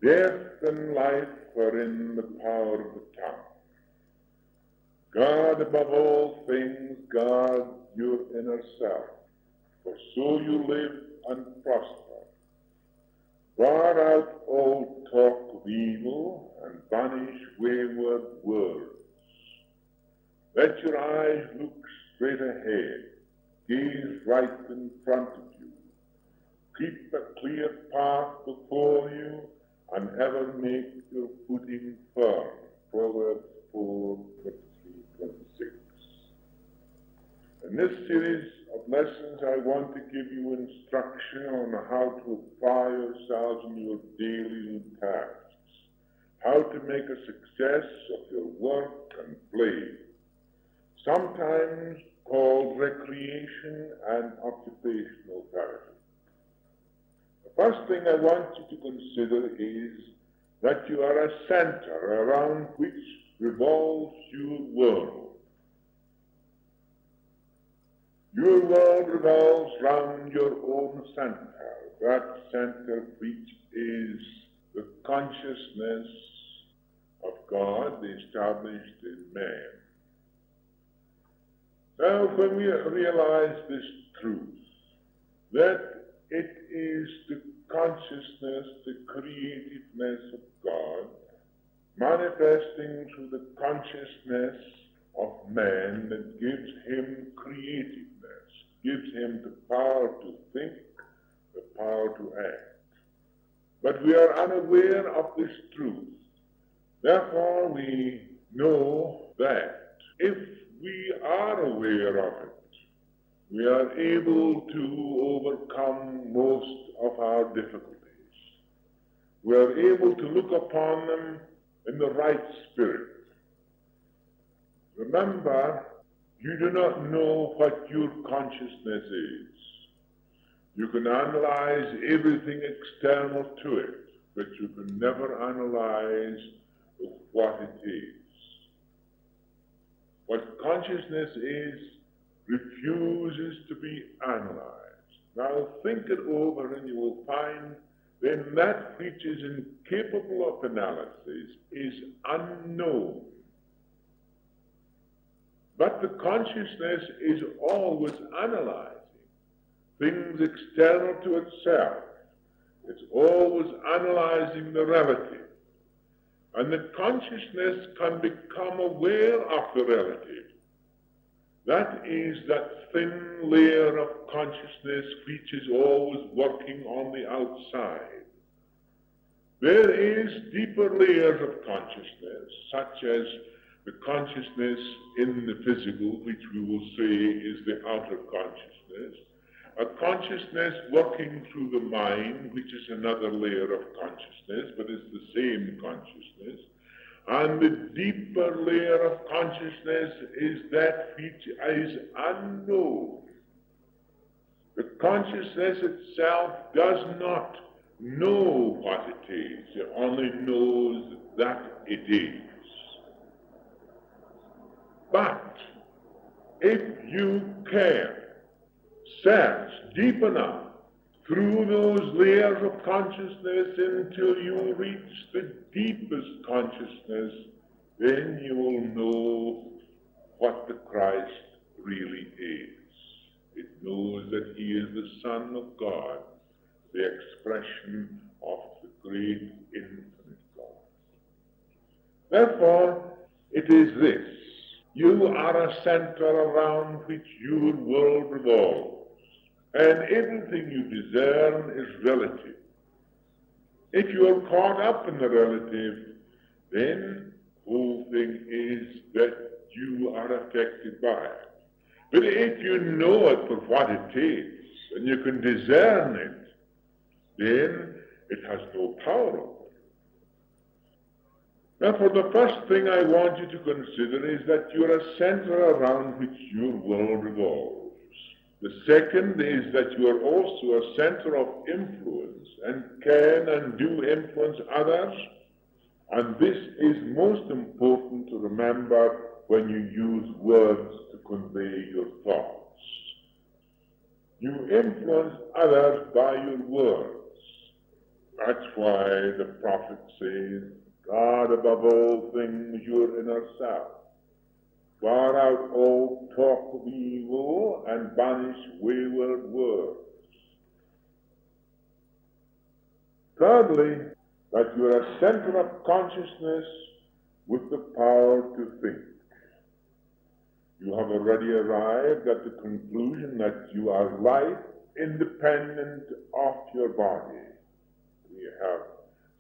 Death and life are in the power of the tongue. Guard above all things, guard your inner self, for so you live and prosper. Bar out all talk of evil and banish wayward words. Let your eyes look straight ahead, gaze right in front of you. Keep a clear path before you, and ever make your footing firm. Proverbs 4:23-26. In this series of lessons, I want to give you instruction on how to apply yourselves in your daily tasks, how to make a success of your work and play, sometimes called recreation and occupational therapy. The first thing I want you to consider is that you are a center around which revolves your world. Your world revolves round your own center, that center which is the consciousness of God established in man. Now, when we realize this truth, that it is the consciousness, the creativeness of God, manifesting through the consciousness of man, that gives him creativeness, gives him the power to think, the power to act. But we are unaware of this truth. Therefore, we know that if we are aware of it, we are able to overcome most of our difficulties. We are able to look upon them in the right spirit. Remember, you do not know what your consciousness is. You can analyze everything external to it, but you can never analyze what it is. What consciousness is refuses to be analyzed. Now think it over and you will find then that which is incapable of analysis is unknown. But the consciousness is always analyzing things external to itself. It's always analyzing the relative. And the consciousness can become aware of the relative. That is that thin layer of consciousness which is always working on the outside. There is deeper layers of consciousness, such as the consciousness in the physical, which we will say is the outer consciousness, a consciousness working through the mind, which is another layer of consciousness, but it's the same consciousness. And the deeper layer of consciousness is that which is unknown. The consciousness itself does not know what it is. It only knows that it is. But if you can search deep enough through those layers of consciousness until you reach the deepest consciousness, then you will know what the Christ really is. It knows that he is the Son of God, the expression of the great infinite God. Therefore, it is this. You are a center around which your world revolves. And everything you discern is relative. If you are caught up in the relative, then the whole thing is that you are affected by it. But if you know it for what it is, and you can discern it, then it has no power over you. Therefore, the first thing I want you to consider is that you are a center around which your world revolves. The second is that you are also a center of influence and can and do influence others. And this is most important to remember when you use words to convey your thoughts. You influence others by your words. That's why the prophet says, guard above all things your inner self. Guard out all talk of evil and banish wayward words. Thirdly, that you are a center of consciousness with the power to think. You have already arrived at the conclusion that you are life independent of your body. We have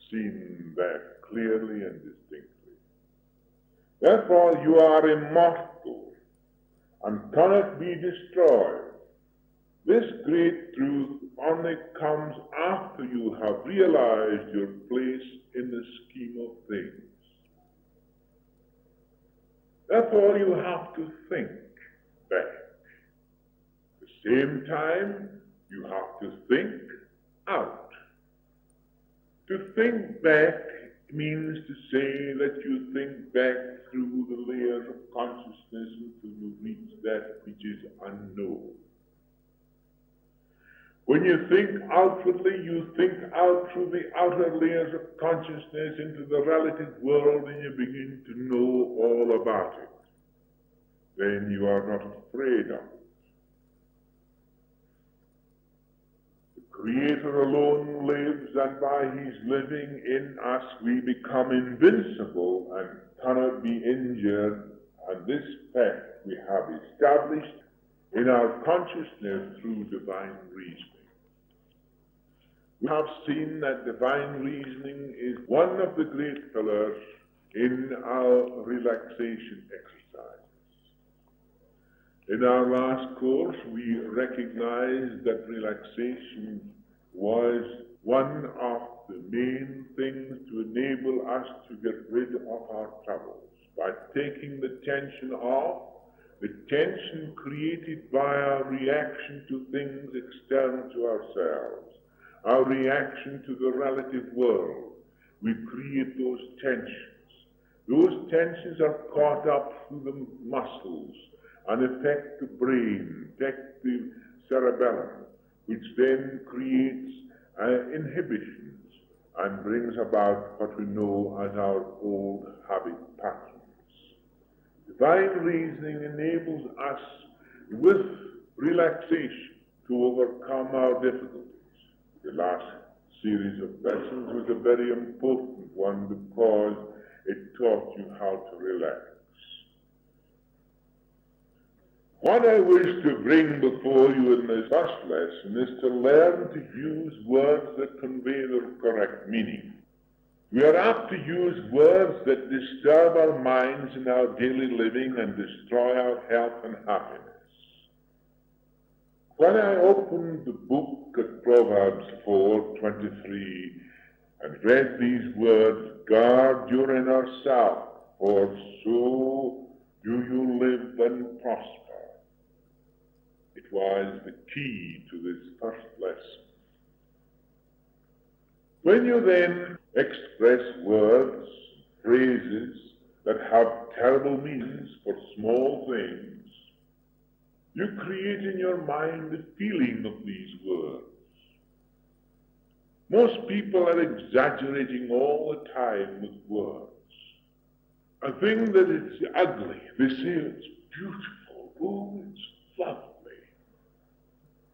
seen that clearly and distinctly. Therefore, you are immortal and cannot be destroyed. This great truth only comes after you have realized your place in the scheme of things. Therefore, you have to think back. At the same time, you have to think out. To think back means to say that you think back through the layers of consciousness until you reach that which is unknown. When you think outwardly, you think out through the outer layers of consciousness into the relative world, and you begin to know all about it. Then you are not afraid of it. The Creator alone lives, and by His living in us we become invincible and cannot be injured, and this fact we have established in our consciousness through divine reasoning. We have seen that divine reasoning is one of the great pillars in our relaxation exercises. In our last course, we recognized that relaxation was one of the main things to enable us to get rid of our troubles by taking the tension off. The tension created by our reaction to things external to ourselves, our reaction to the relative world. We create those tensions. Those tensions are caught up through the muscles and affect the brain, affect the cerebellum, which then creates inhibitions and brings about what we know as our old habit patterns. Divine reasoning enables us with relaxation to overcome our difficulties. The last series of lessons was a very important one because it taught you how to relax. What I wish to bring before you in this first lesson is to learn to use words that convey the correct meaning. We are apt to use words that disturb our minds in our daily living and destroy our health and happiness. When I opened the book at Proverbs 4:23 and read these words, guard your inner self, for so do you live and prosper. It was the key to this first lesson. When you then express words, phrases that have terrible meanings for small things, you create in your mind the feeling of these words. Most people are exaggerating all the time with words. A thing that is ugly, they say it's beautiful, oh, it's lovely.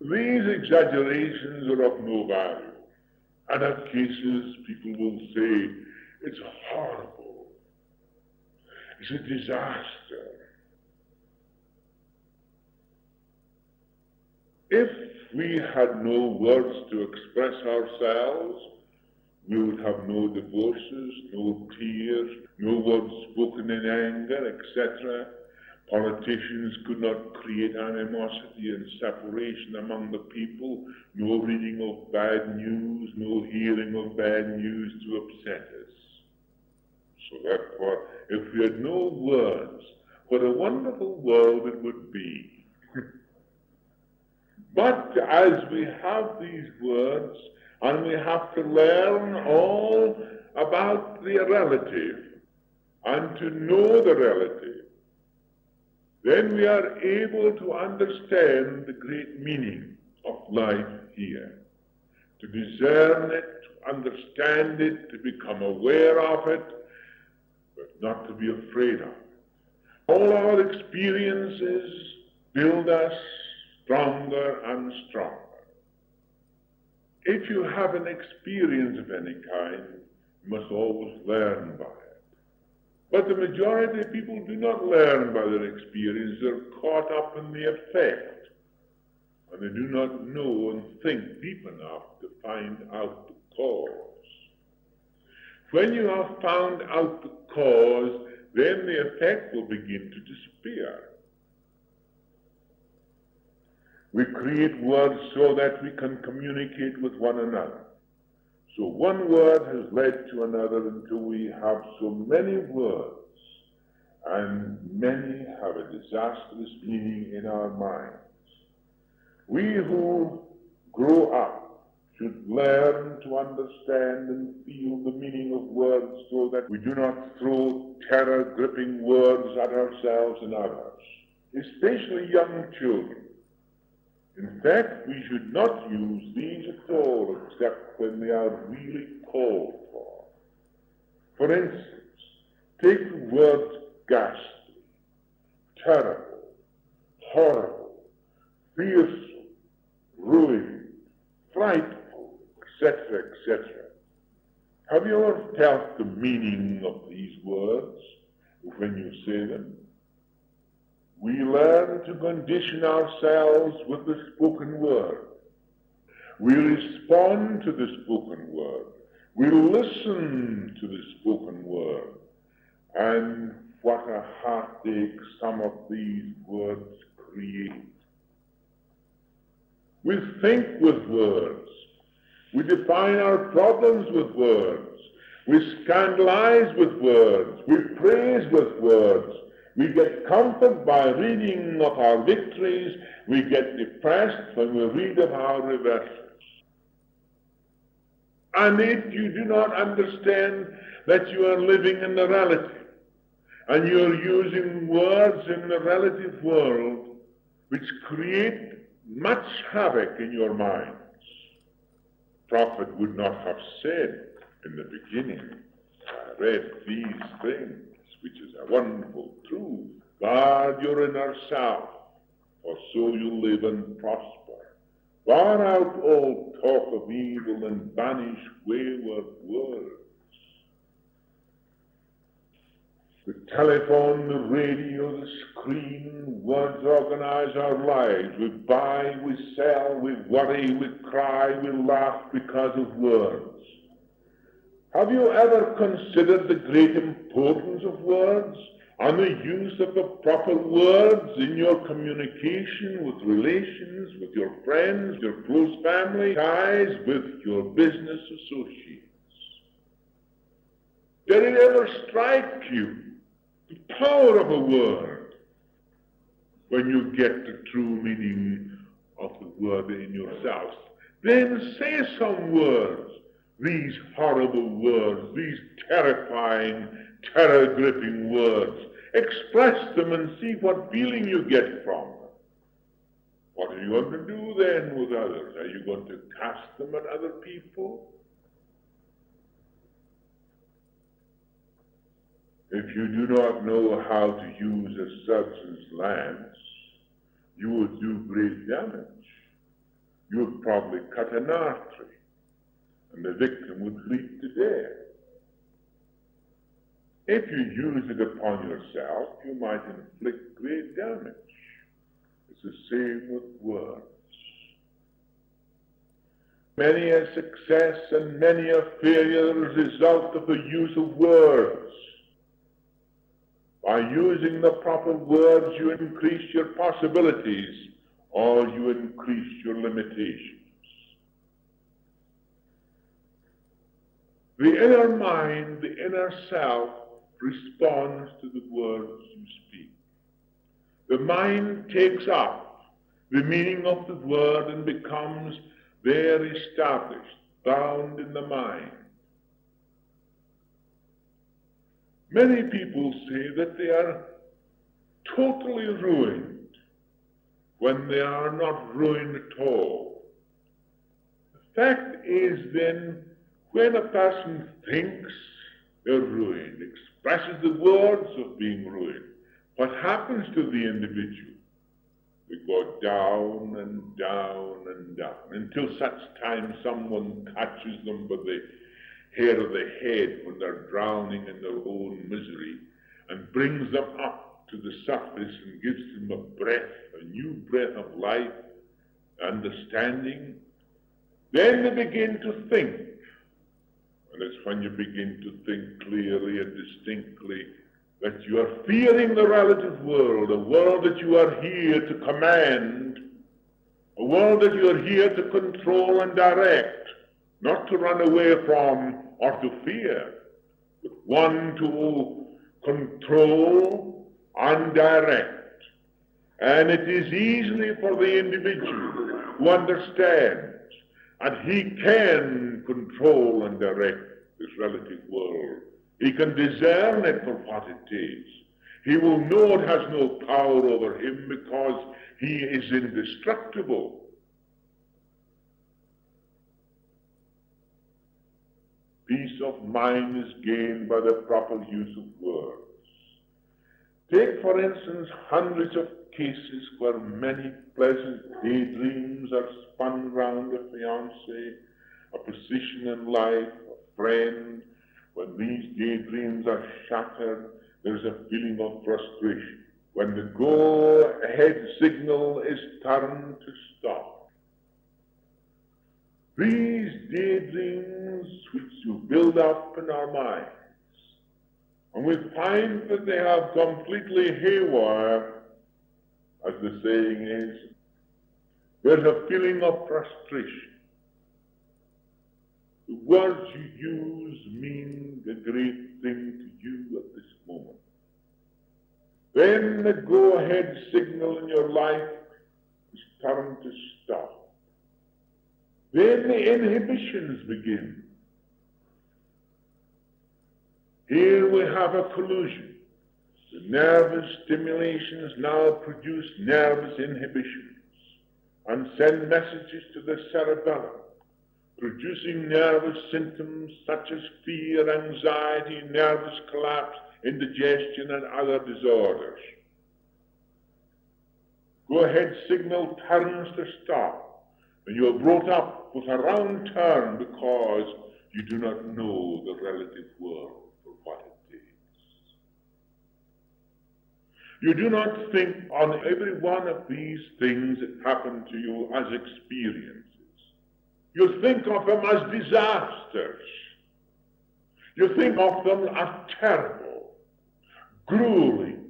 These exaggerations are of no value. In other cases, people will say, it's horrible, it's a disaster. If we had no words to express ourselves, we would have no divorces, no tears, no words spoken in anger, etc. Politicians could not create animosity and separation among the people, no reading of bad news, no hearing of bad news to upset us. So therefore, if we had no words, what a wonderful world it would be. But as we have these words, and we have to learn all about the relative, and to know the relative, then we are able to understand the great meaning of life here, to discern it, to understand it, to become aware of it, but not to be afraid of it. All our experiences build us stronger and stronger. If you have an experience of any kind, you must always learn by it. But the majority of people do not learn by their experience. They're caught up in the effect, and they do not know and think deep enough to find out the cause. When you have found out the cause, then the effect will begin to disappear. We create words so that we can communicate with one another. So one word has led to another until we have so many words, and many have a disastrous meaning in our minds. We who grow up should learn to understand and feel the meaning of words so that we do not throw terror-gripping words at ourselves and others, especially young children. In fact, we should not use these at all except when they are really called for. For instance, take the words ghastly, terrible, horrible, fearsome, ruined, frightful, etc., etc. Have you ever felt the meaning of these words when you say them? We learn to condition ourselves with the spoken word. We respond to the spoken word. We listen to the spoken word. And what a heartache some of these words create. We think with words. We define our problems with words. We scandalize with words. We praise with words. We get comfort by reading of our victories. We get depressed when we read of our reverses. And if you do not understand that you are living in the relative, and you are using words in the relative world which create much havoc in your minds, the prophet would not have said in the beginning, I read these things, which is a wonderful truth. Guard your inner self, for so you live and prosper. Bar out all talk of evil and banish wayward words. The telephone, the radio, the screen, words organize our lives. We buy, we sell, we worry, we cry, we laugh because of words. Have you ever considered the great importance of words and the use of the proper words in your communication with relations, with your friends, your close family ties, with your business associates? Did it ever strike you the power of a word when you get the true meaning of the word in yourself? Then say some words. These horrible words, these terrifying, terror-gripping words. Express them and see what feeling you get from them. What are you going to do then with others? Are you going to cast them at other people? If you do not know how to use a surgeon's lance, you would do great damage. You would probably cut an artery, and the victim would bleed to death. If you use it upon yourself, you might inflict great damage. It's the same with words. Many a success and many a failure is a result of the use of words. By using the proper words, you increase your possibilities or you increase your limitations. The inner mind, the inner self, responds to the words you speak. The mind takes up the meaning of the word and becomes there established, bound in the mind. Many people say that they are totally ruined when they are not ruined at all. The fact is then, When a person thinks they're ruined, expresses the words of being ruined, what happens to the individual? They go down and down and down until such time someone catches them by the hair of the head when they're drowning in their own misery and brings them up to the surface and gives them a breath, a new breath of life, understanding. Then they begin to think. And it's when you begin to think clearly and distinctly that you are fearing the relative world, a world that you are here to command, a world that you are here to control and direct, not to run away from or to fear, but one to control and direct. And it is easily for the individual who understands, and he can control and direct this relative world. He can discern it for what it is. He will know it has no power over him because he is indestructible. Peace of mind is gained by the proper use of words. Take, for instance, hundreds of cases where many pleasant daydreams are spun round a fiancé, a position in life, a friend. When these daydreams are shattered, there's a feeling of frustration. When the go-ahead signal is turned to stop. These daydreams which you build up in our minds, and we find that they have completely haywire, as the saying is, there's a feeling of frustration. The words you use mean a great thing to you at this moment. Then the go-ahead signal in your life is turned to stop. Then the inhibitions begin. Here we have a collusion. The nervous stimulations now produce nervous inhibitions and send messages to the cerebellum, producing nervous symptoms such as fear, anxiety, nervous collapse, indigestion, and other disorders. Go-ahead signal turns to stop, and you are brought up with a round turn because you do not know the relative world for what it is. You do not think on every one of these things that happen to you as experiences. You think of them as disasters. You think of them as terrible, grueling,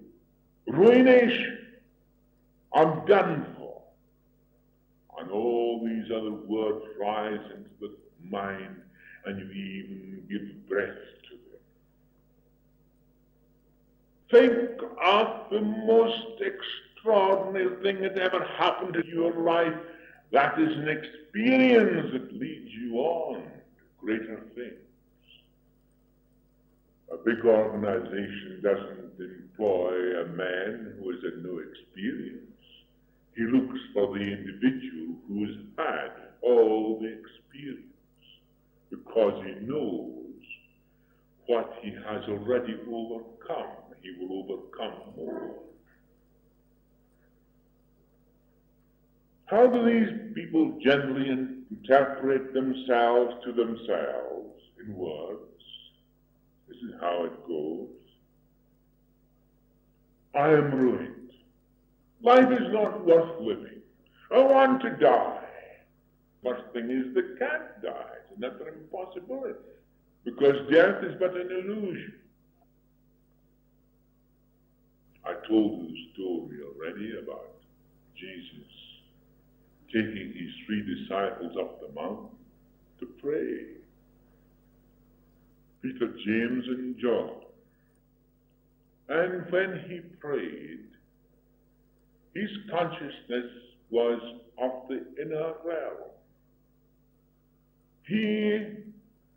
ruination, I'm done for. And all these other words rise into the mind, and you even give breath to them. Think of the most extraordinary thing that ever happened in your life. That is an experience that leads you on to greater things. A big organization doesn't employ a man who has had no experience. He looks for the individual who has had all the experience because he knows what he has already overcome. He will overcome more. How do these people generally interpret themselves to themselves in words? This is how it goes. I am ruined. Life is not worth living. I want to die. First thing is they can't die. It's another impossibility. Because death is but an illusion. I told you the story already about Jesus taking his 3 disciples up the mountain to pray. Peter, James, and John. And when he prayed, his consciousness was of the inner realm. He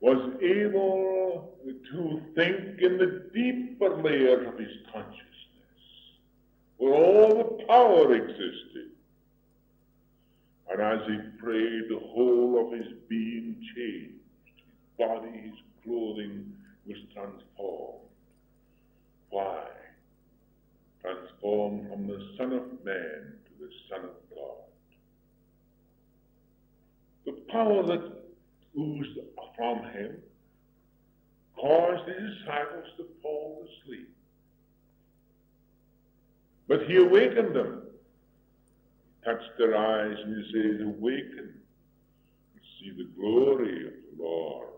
was able to think in the deeper layers of his consciousness, where all the power existed. And as he prayed, the whole of his being changed. His body, his clothing was transformed. Why? Transformed from the Son of Man to the Son of God. The power that oozed from him caused the disciples to fall asleep. But he awakened them. He touched their eyes and he says, "Awaken and see the glory of the Lord."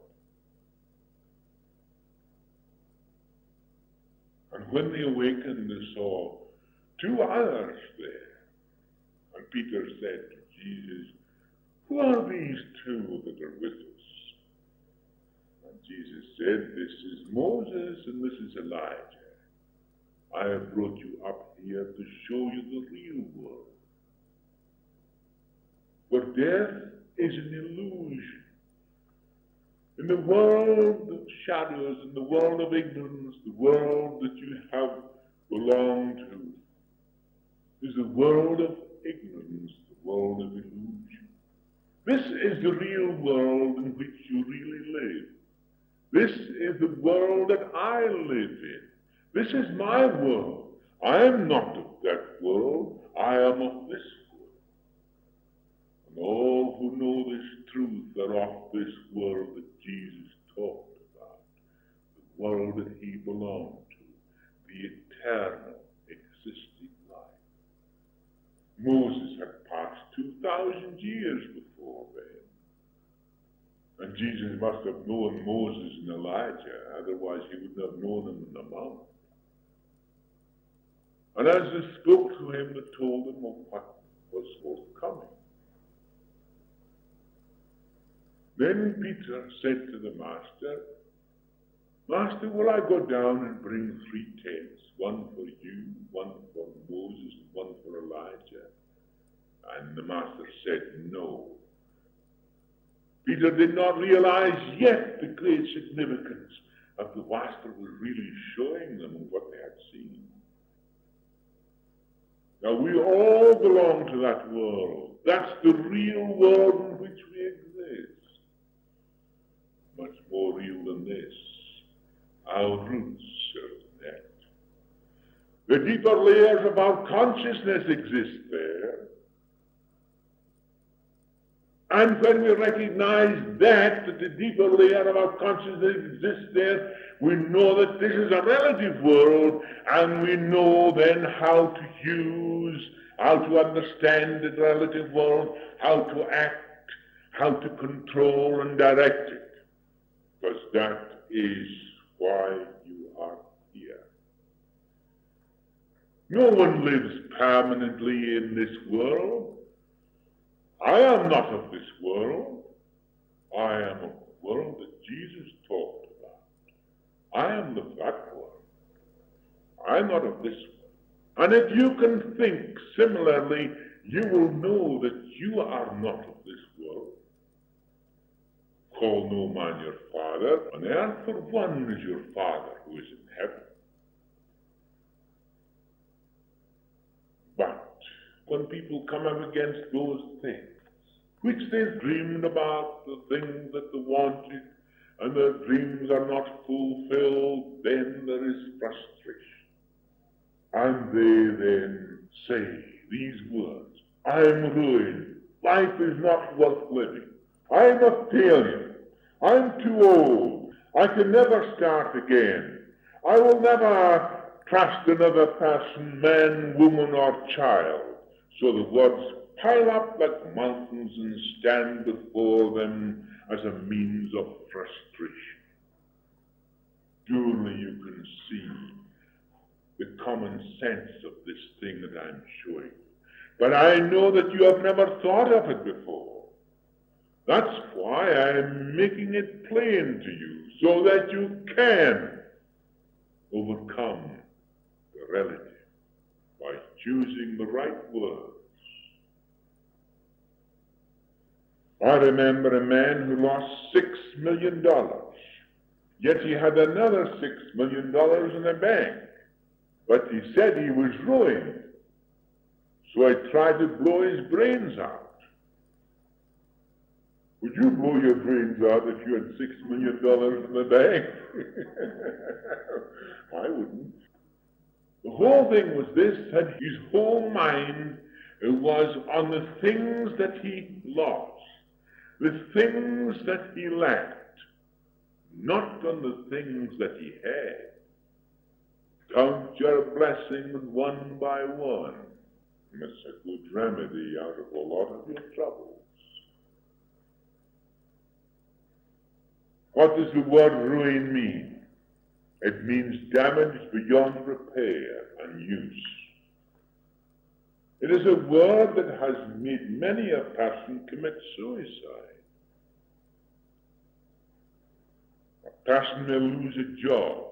And when they awakened, they saw two others there. And Peter said to Jesus, "Who are these two that are with us?" And Jesus said, "This is Moses and this is Elijah. I have brought you up here to show you the real world. For death is an illusion. In the world of shadows, in the world of ignorance, the world that you have belonged to is the world of ignorance, the world of illusion. This is the real world in which you really live. This is the world that I live in. This is my world. I am not of that world. I am of this world. And all who know this truth are of this world that Jesus talked about, the world that he belonged to, the eternal, existing life. Moses had passed 2,000 years before then. And Jesus must have known Moses and Elijah, otherwise he wouldn't have known them in the mount. And as they spoke to him, they told him of what was forthcoming. Then Peter said to the master, "Master, will I go down and bring 3 tents, one for you, one for Moses, and one for Elijah?" And the master said, "No." Peter did not realize yet the great significance of the master was really showing them what they had seen. Now we all belong to that world. That's the real world in which we exist. Much more real than this. Our roots are in that. The deeper layers of our consciousness exist there. And when we recognize that the deeper layer of our consciousness exists there, we know that this is a relative world, and we know then how to use, how to understand the relative world, how to act, how to control and direct it. Because that is why you are here. No one lives permanently in this world. I am not of this world. I am of the world that Jesus talked about. I am of that world. I am not of this world. And if you can think similarly, you will know that you are not of this world. Call no man your father on earth, for one is your Father who is in heaven. But when people come up against those things, which they dreamed about, the things that they wanted, and their dreams are not fulfilled, then there is frustration. And they then say these words, "I am ruined. Life is not worth living. I am a failure. I'm too old. I can never start again. I will never trust another person, man, woman, or child." So the words pile up like mountains and stand before them as a means of frustration. Surely you can see the common sense of this thing that I'm showing. But I know that you have never thought of it before. That's why I'm making it plain to you, so that you can overcome the relative by choosing the right words. I remember a man who lost $6 million, yet he had another $6 million in the bank. But he said he was ruined, so I tried to blow his brains out. Would you blow your brains out if you had $6 million in the bank? I wouldn't. The whole thing was this, that his whole mind was on the things that he lost, the things that he lacked, not on the things that he had. Count your blessings one by one. That's a good remedy out of a lot of your troubles. What does the word ruin mean? It means damage beyond repair and use. It is a word that has made many a person commit suicide. A person may lose a job,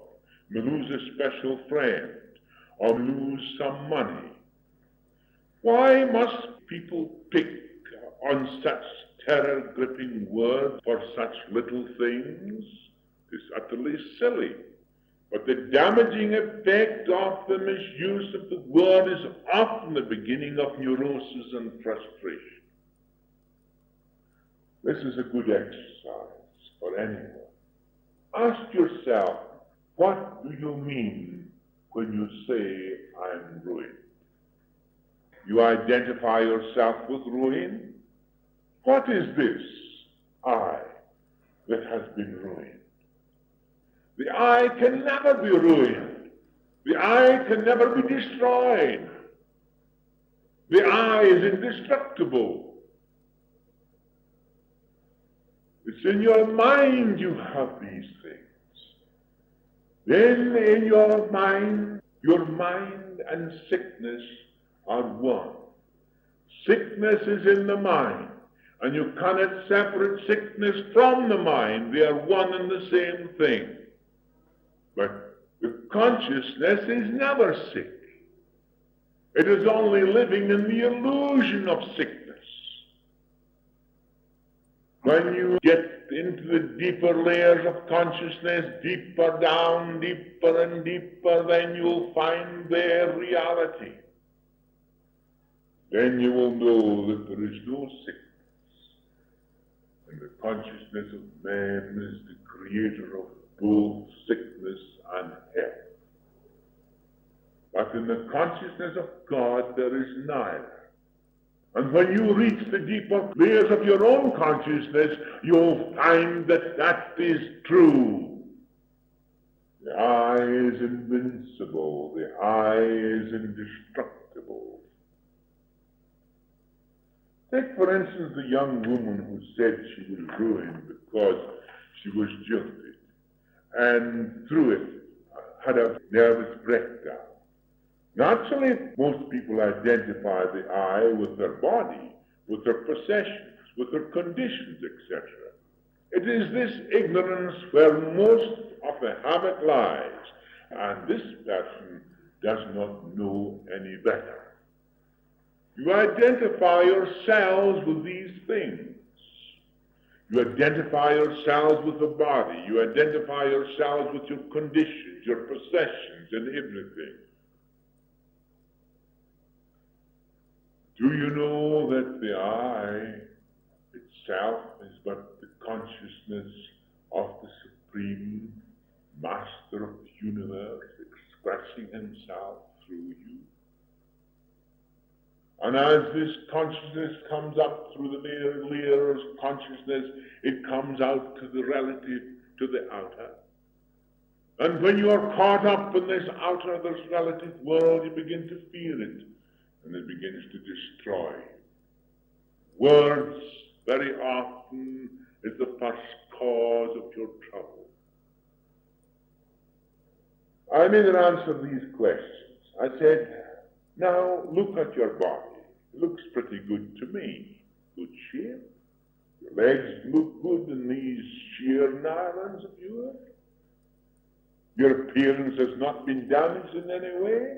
may lose a special friend, or lose some money. Why must people pick on such terror-gripping words for such little things? It's utterly silly. But the damaging effect of the misuse of the word is often the beginning of neurosis and frustration. This is a good exercise for anyone. Ask yourself, what do you mean when you say, I'm ruined? You identify yourself with ruin? What is this I that has been ruined? The I can never be ruined. The I can never be destroyed. The I is indestructible. It's in your mind you have these things. Then in your mind and sickness are one. Sickness is in the mind, and you cannot separate sickness from the mind. They are one and the same thing. But the consciousness is never sick. It is only living in the illusion of sickness. When you get into the deeper layers of consciousness, deeper down, deeper and deeper, then you'll find their reality. Then you will know that there is no sickness. And the consciousness of man is the creator of both sickness and health. But in the consciousness of God, there is neither. And when you reach the deeper layers of your own consciousness, you'll find that that is true. The I is invincible. The I is indestructible. Take, for instance, the young woman who said she was ruined because she was jilted, and through it had a nervous breakdown. Naturally, most people identify the I with their body, with their possessions, with their conditions, etc. It is this ignorance where most of the havoc lies, and this person does not know any better. You identify yourselves with these things. You identify yourselves with the body. You identify yourselves with your conditions, your possessions, and everything. Do you know that the I itself is but the consciousness of the Supreme Master of the universe expressing himself through you? And as this consciousness comes up through the layers of consciousness, it comes out to the relative, to the outer. And when you are caught up in this outer, this relative world, you begin to feel it, and it begins to destroy. Words, very often, is the first cause of your trouble. I made an answer to these questions. I said, now look at your body. It looks pretty good to me. Good shape. Your legs look good in these sheer nylons of yours. Your appearance has not been damaged in any way.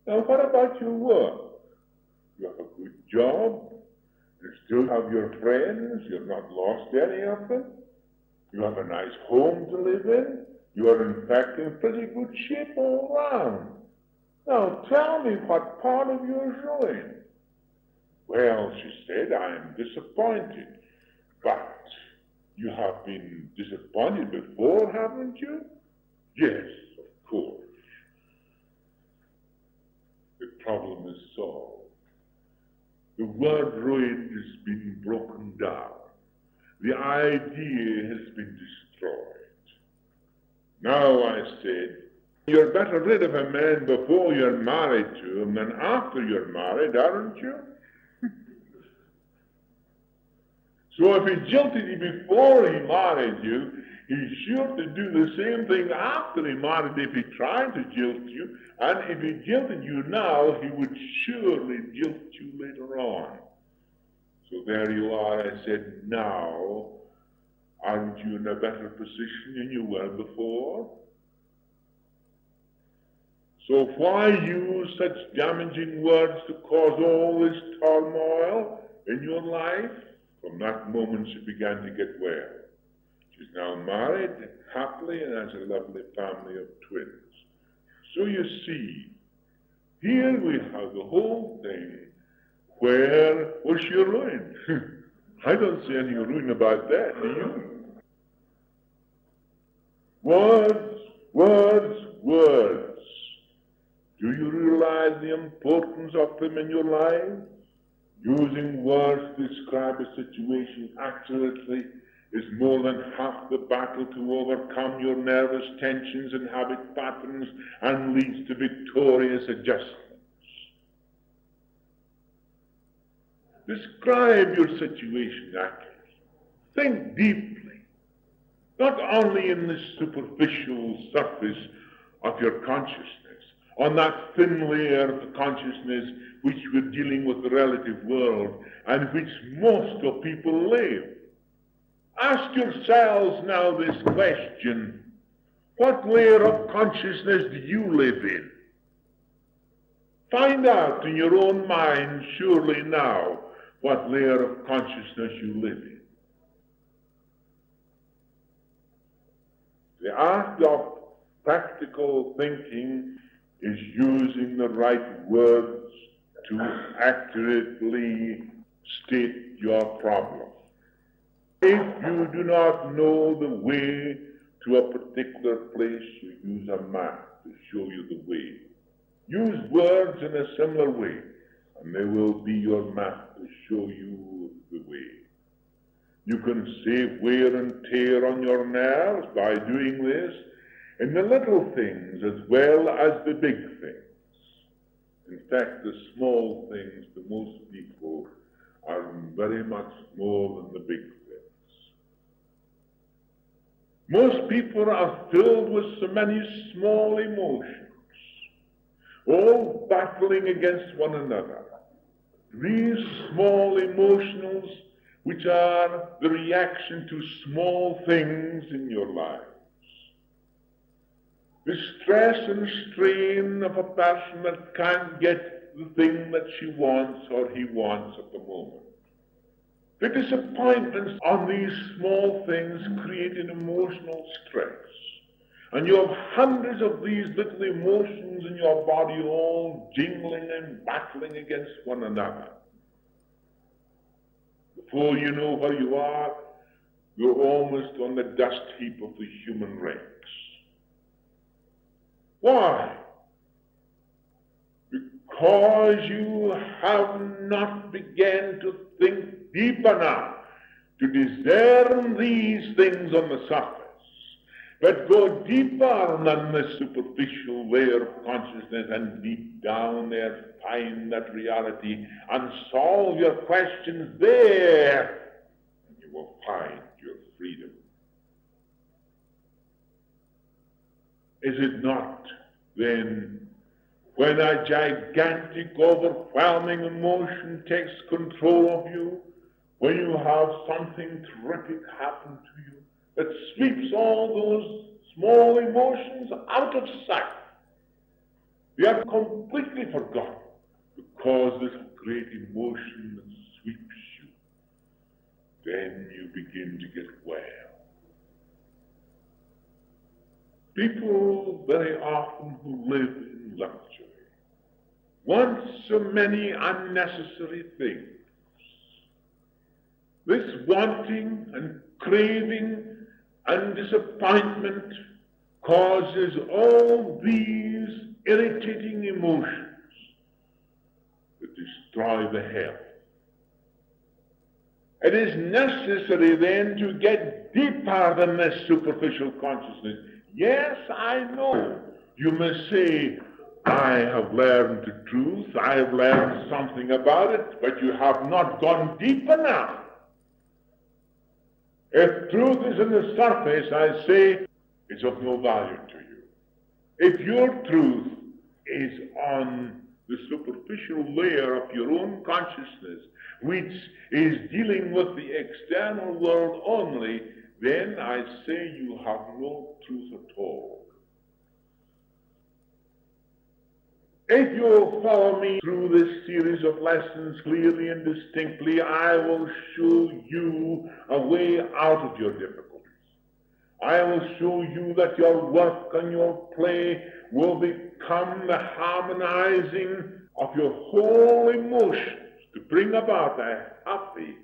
Now what about your work? You have a good job. You still have your friends. You've not lost any of them. You have a nice home to live in. You are in fact in pretty good shape all round. Now tell me what part of you is ruined. Well, she said, I am disappointed. But you have been disappointed before, haven't you? Yes, of course. The problem is solved. The word ruined has been broken down. The idea has been destroyed. Now, I said, you're better rid of a man before you're married to him than after you're married, aren't you? So if he jilted you before he married you, he's sure to do the same thing after he married if he tried to jilt you. And if he jilted you now, he would surely jilt you later on. So there you are, I said, now, aren't you in a better position than you were before? So why use such damaging words to cause all this turmoil in your life? From that moment she began to get well. She's now married happily and has a lovely family of twins. So you see, here we have the whole thing. Where was she ruined? I don't see any ruin about that, do you? Words, words, words. Do you realize the importance of them in your life? Using words to describe a situation accurately is more than half the battle to overcome your nervous tensions and habit patterns and leads to victorious adjustments. Describe your situation accurately. Think deeply, not only in the superficial surface of your consciousness, on that thin layer of consciousness which we're dealing with the relative world and which most of people live. Ask yourselves now this question: what layer of consciousness do you live in? Find out in your own mind surely now what layer of consciousness you live in. The art of practical thinking is using the right words to accurately state your problem. If you do not know the way to a particular place, you use a map to show you the way. Use words in a similar way, and they will be your map to show you the way. You can save wear and tear on your nerves by doing this in the little things as well as the big things. In fact, the small things to most people are very much more than the big things. Most people are filled with so many small emotions, all battling against one another. These small emotions, which are the reaction to small things in your lives. The stress and strain of a person that can't get the thing that she wants or he wants at the moment. The disappointments on these small things create an emotional stress. And you have hundreds of these little emotions in your body all jingling and battling against one another. Before you know where you are, you're almost on the dust heap of the human race. Why? Because you have not begun to think deep enough to discern these things on the surface, but go deeper than the superficial layer of consciousness and deep down there find that reality and solve your questions there, and you will find your freedom. Is it not, then, when a gigantic, overwhelming emotion takes control of you, when you have something terrific happen to you that sweeps all those small emotions out of sight? They are completely forgotten because this great emotion that sweeps you. Then you begin to get well. People very often who live in luxury want so many unnecessary things. This wanting and craving and disappointment causes all these irritating emotions that destroy the health. It is necessary then to get deeper than this superficial consciousness. Yes, I know. You must say, I have learned the truth, I have learned something about it, but you have not gone deep enough. If truth is in the surface, I say, it's of no value to you. If your truth is on the superficial layer of your own consciousness, which is dealing with the external world only, then I say you have no truth at all. If you follow me through this series of lessons clearly and distinctly, I will show you a way out of your difficulties. I will show you that your work and your play will become the harmonizing of your whole emotions to bring about a happy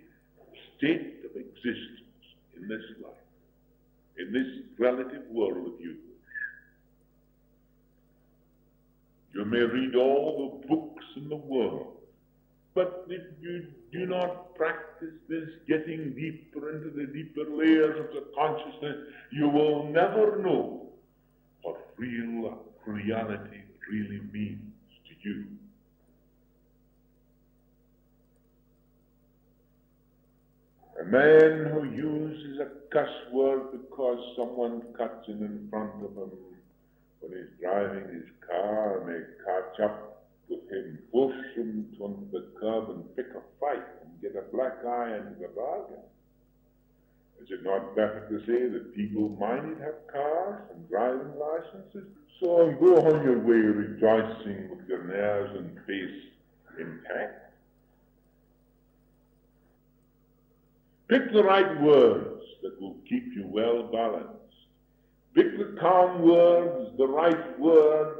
state of existence in this life, in this relative world of you. You may read all the books in the world, but if you do not practice this, getting deeper into the deeper layers of the consciousness, you will never know what reality really means to you. A man who uses a cuss word because someone cuts in front of him when he's driving his car may catch up with him, push him onto the curb and pick a fight and get a black eye into the bargain. Is it not better to say that feeble-minded have cars and driving licenses? So go on your way rejoicing with your nerves and face intact. Pick the right words that will keep you well balanced. Pick the calm words, the right word,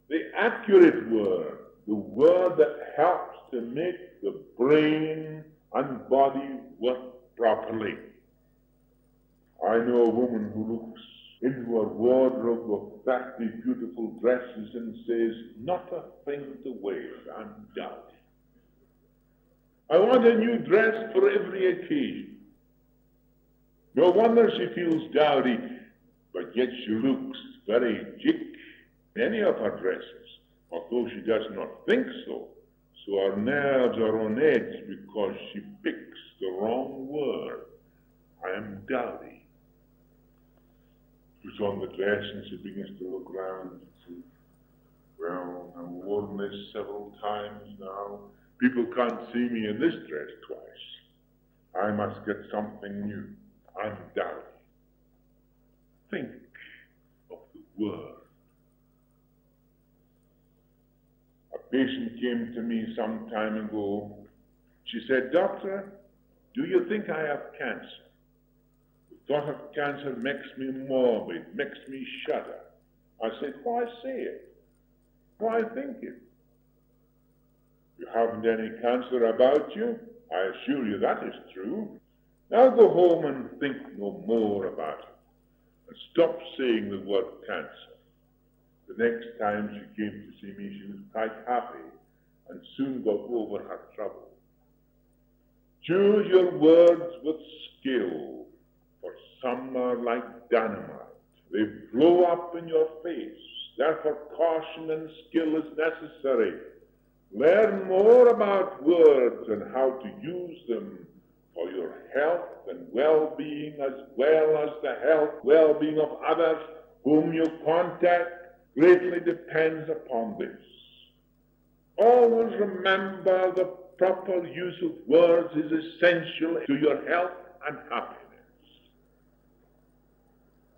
the accurate word, the word that helps to make the brain and body work properly. I know a woman who looks into her wardrobe of 30 beautiful dresses and says, not a thing to wear, I'm dowdy. I want a new dress for every occasion. No wonder she feels dowdy, but yet she looks very chic in any of her dresses, although she does not think so. So her nerves are on edge because she picks the wrong word. I am dowdy. Puts on the dress and she begins to look round and see, well, I've worn this several times now. People can't see me in this dress twice. I must get something new. I'm dowdy. Think of the word. A patient came to me some time ago. She said, Doctor, do you think I have cancer? The thought of cancer makes me morbid, makes me shudder. I said, why say it? Why think it? You haven't any cancer about you? I assure you that is true. Now go home and think no more about it. And stop saying the word cancer. The next time she came to see me, she was quite happy and soon got over her trouble. Choose your words with skill, for some are like dynamite. They blow up in your face. Therefore caution and skill is necessary. Learn more about words and how to use them for your health and well-being, as well as the health, well-being of others whom you contact, greatly depends upon this. Always remember the proper use of words is essential to your health and happiness.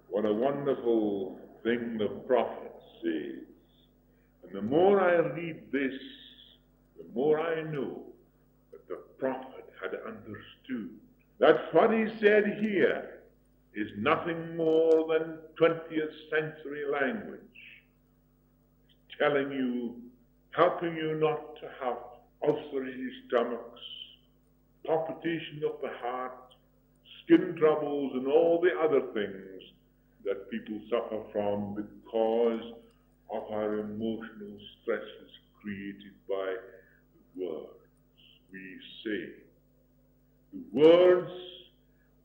What a wonderful thing the prophet says. And the more I read this, the more I know that the prophet had understood that what he said here is nothing more than 20th century language. It's telling you, helping you not to have ulcerated stomachs, palpitation of the heart, skin troubles, and all the other things that people suffer from because of our emotional stresses created by the words we say. The words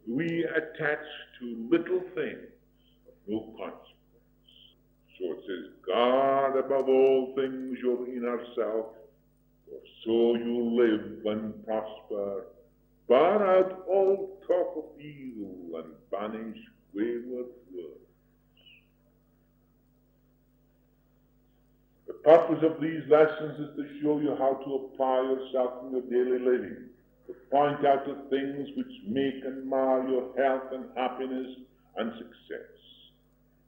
we attach to little things of no consequence. So it says, guard above all things your inner self, for so you live and prosper. Bar out all talk of evil and banish wayward words. The purpose of these lessons is to show you how to apply yourself in your daily living, to point out the things which make and mar your health and happiness and success,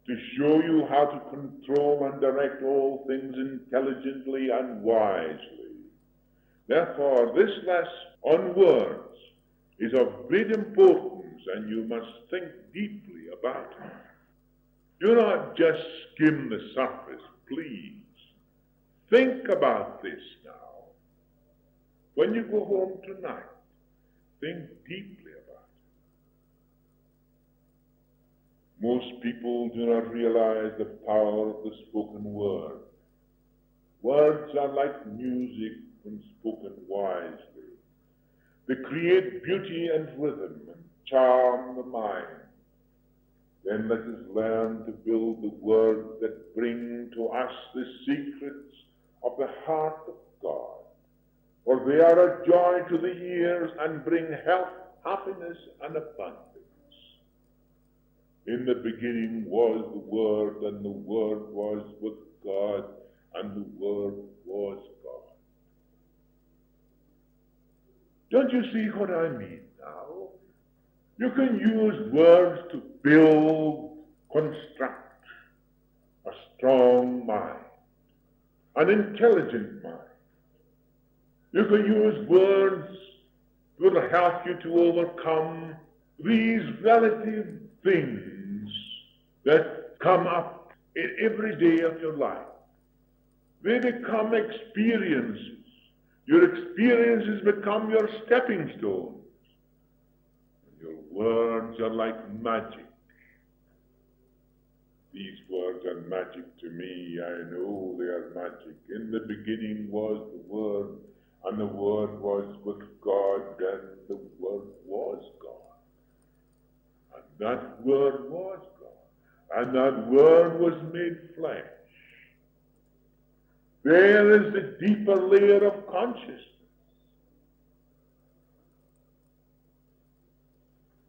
to show you how to control and direct all things intelligently and wisely. Therefore, this lesson on words is of great importance, and you must think deeply about it. Do not just skim the surface, please. Think about this now. When you go home tonight, think deeply about it. Most people do not realize the power of the spoken word. Words are like music when spoken wisely. They create beauty and rhythm and charm the mind. Then let us learn to build the words that bring to us the secrets of the heart of God. For they are a joy to the ears and bring health, happiness, and abundance. In the beginning was the Word, and the Word was with God, and the Word was God. Don't you see what I mean now? You can use words to build, construct a strong mind, an intelligent mind. You can use words that will help you to overcome these relative things that come up in every day of your life. They become experiences. Your experiences become your stepping stones. Your words are like magic. These words are magic to me. I know they are magic. In the beginning was the Word, and the Word was with God, and the Word was God. And that Word was God. And that Word was made flesh. There is the deeper layer of consciousness.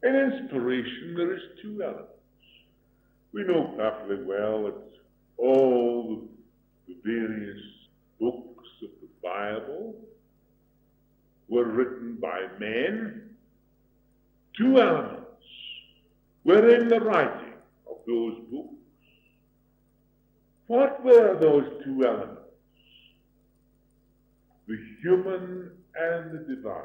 In inspiration, there is two elements. We know perfectly well that all the various books of the Bible were written by men. Two elements were in the writing of those books. What were those two elements? The human and the divine.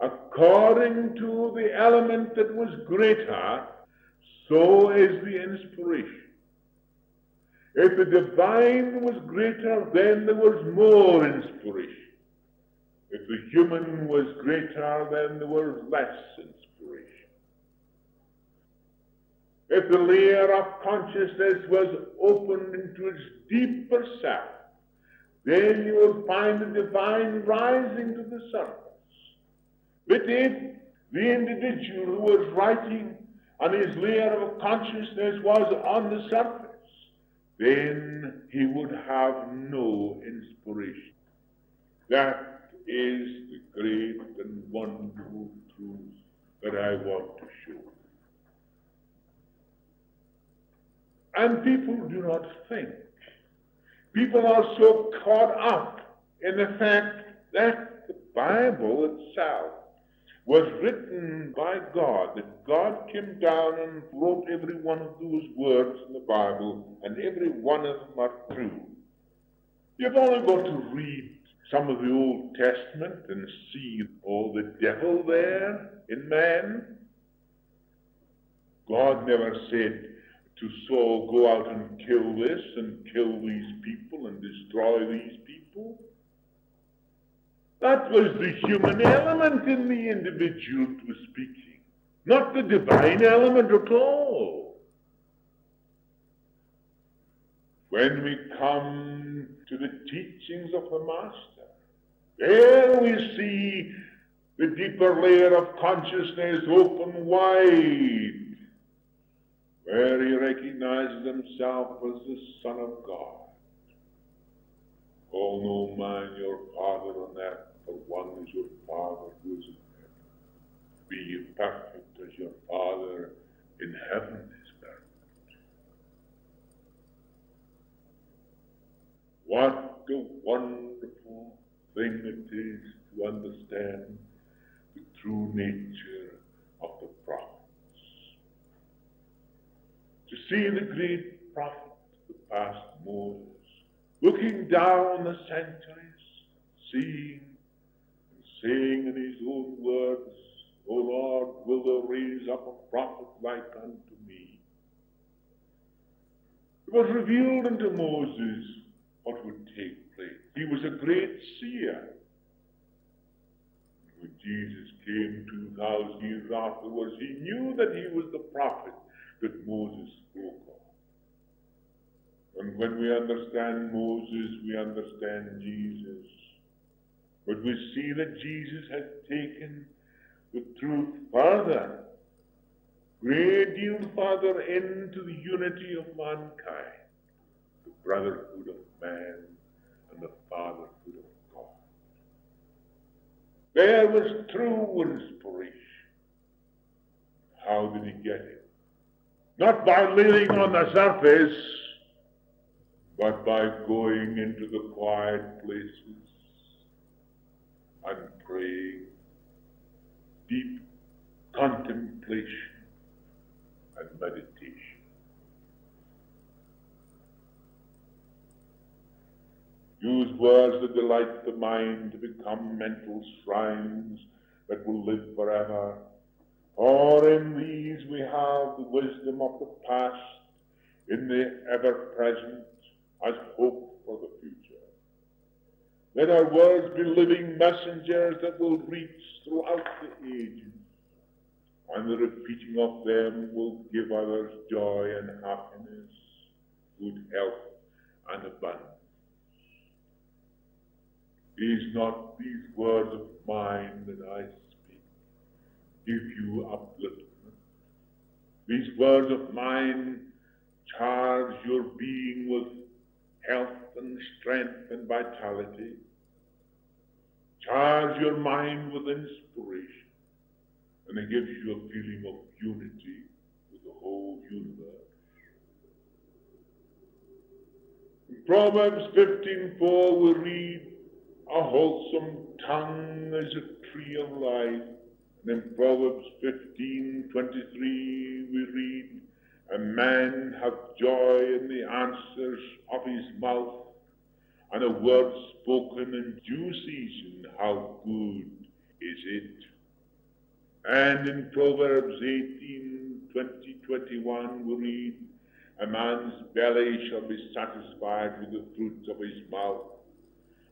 According to the element that was greater, so is the inspiration. If the divine was greater, then there was more inspiration. If the human was greater, then there was less inspiration. If the layer of consciousness was opened into its deeper self, then you will find the divine rising to the surface. But if the individual who was writing and his layer of consciousness was on the surface, then he would have no inspiration. That is the great and wonderful truth that I want to show. And people do not think. People are so caught up in the fact that the Bible itself was written by God, that God came down and wrote every one of those words in the Bible, and every one of them are true. You've only got to read some of the Old Testament and see all the devil there in man. God never said to Saul, go out and kill this and kill these people and destroy these people. That was the human element in the individual that was speaking, not the divine element at all. When we come to the teachings of the Master, there we see the deeper layer of consciousness open wide, where he recognizes himself as the Son of God. Call no man your father on earth, for one is your Father who is in heaven. Be ye perfect as your Father in heaven is perfect. What a wonderful thing it is to understand the true nature of the prophets. To see the great prophet, the past Moses, looking down the centuries, seeing and saying in his own words, O Lord, will thou raise up a prophet like unto me? It was revealed unto Moses what would take place. He was a great seer. When Jesus came 2,000 years afterwards, he knew that he was the prophet that Moses spoke of. And when we understand Moses, we understand Jesus. But we see that Jesus has taken the truth further, great deal further into the unity of mankind, the brotherhood of man and the fatherhood of God. There was true inspiration. How did he get it? Not by living on the surface, but by going into the quiet places and praying, deep contemplation and meditation. Use words that delight the mind to become mental shrines that will live forever. For in these we have the wisdom of the past, in the ever-present, as hope for the future. Let our words be living messengers that will reach throughout the ages, and the repeating of them will give others joy and happiness, good health and abundance. Is not these words of mine that I speak give you upliftment? These words of mine charge your being with health and strength and vitality. Charge your mind with inspiration, and it gives you a feeling of unity with the whole universe. In Proverbs 15:4 we read, a wholesome tongue is a tree of life. And in Proverbs 15:23 we read, a man hath joy in the answers of his mouth, and a word spoken in due season, how good is it? And in Proverbs 18:20-21 we read, a man's belly shall be satisfied with the fruits of his mouth,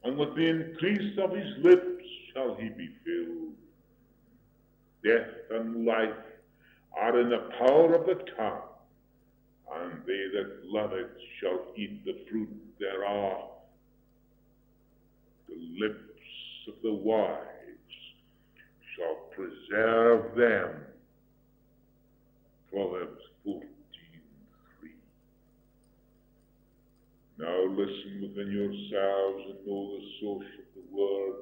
and with the increase of his lips shall he be filled. Death and life are in the power of the tongue, and they that love it shall eat the fruit thereof. The lips of the wise shall preserve them. Proverbs 14:3. Now listen within yourselves and know the source of the word,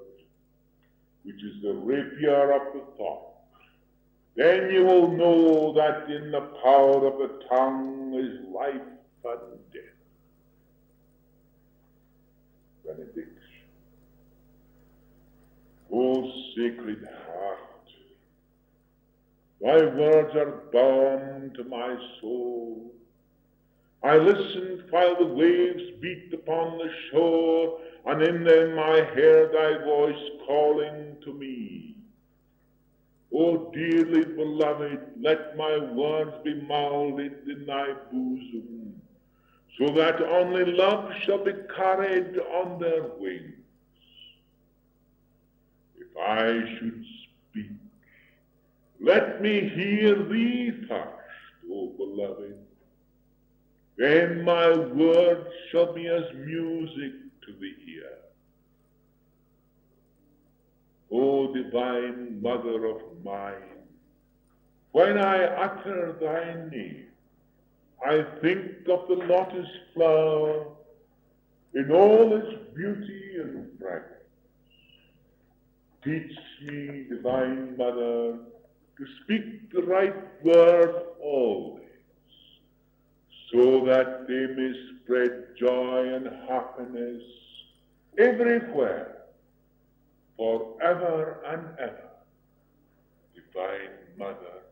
which is the rapier of the thought. Then you will know that in the power of the tongue is life and death. Benediction. O sacred heart, thy words are balm to my soul. I listened while the waves beat upon the shore, and in them I heard thy voice calling to me. O dearly beloved, let my words be molded in thy bosom, so that only love shall be carried on their wings. I should speak, let me hear thee first, O beloved. Then my words shall be as music to the ear. O divine mother of mine, when I utter thy name, I think of the lotus flower in all its beauty and fragrance. Teach me, divine mother, to speak the right word always, so that they may spread joy and happiness everywhere, forever and ever. Divine Mother